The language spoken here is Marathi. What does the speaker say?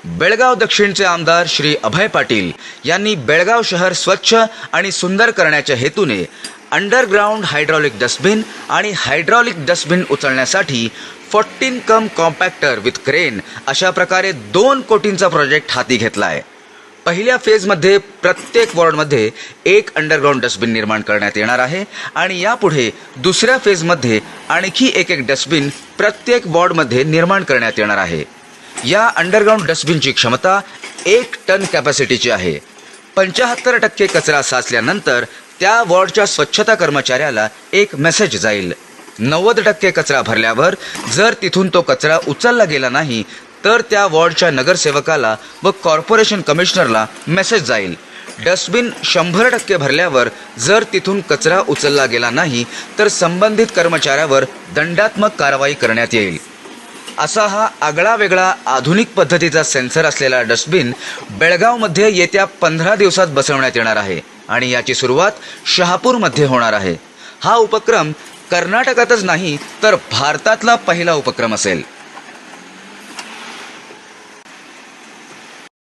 बेळगाव दक्षिणचे आमदार श्री अभय पाटील यांनी बेळगाव शहर स्वच्छ आणि सुंदर करण्याच्या हेतूने अंडरग्राउंड हायड्रॉलिक डस्टबिन आणि हायड्रॉलिक डस्टबिन उचलण्यासाठी 14 कम कॉम्पॅक्टर विथ क्रेन अशा प्रकारे 2 कोटींचा प्रोजेक्ट हाती घेतलाय। पहिल्या फेजमध्ये प्रत्येक वॉर्डमध्ये एक अंडरग्राउंड डस्टबिन निर्माण करण्यात येणार आहे आणि यापुढे दुसऱ्या फेजमध्ये आणखी एक डस्टबिन प्रत्येक वॉर्डमध्ये निर्माण करण्यात येणार आहे। या अंडरग्राउंड डस्टबिनची क्षमता 1 टन कॅपॅसिटीची आहे। 75% कचरा साचल्यानंतर त्या वॉर्डच्या स्वच्छता कर्मचाऱ्याला एक मेसेज जाईल। 90% कचरा भरल्यावर जर तिथून तो कचरा उचलला गेला नाही तर त्या वॉर्डच्या नगरसेवकाला व कॉर्पोरेशन कमिशनरला मेसेज जाईल। डस्टबिन 100% भरल्यावर जर तिथून कचरा उचलला गेला नाही तर संबंधित कर्मचाऱ्यावर दंडात्मक कारवाई करण्यात येईल। असा हा आगळा वेगळा आधुनिक पद्धतीचा सेन्सर असलेला डस्टबिन बेळगावमध्ये येत्या 15 दिवसात बसवण्यात येणार आहे आणि याची सुरुवात शहापूरमध्ये होणार आहे। हा उपक्रम कर्नाटकातच नाही तर भारतातला पहिला उपक्रम असेल।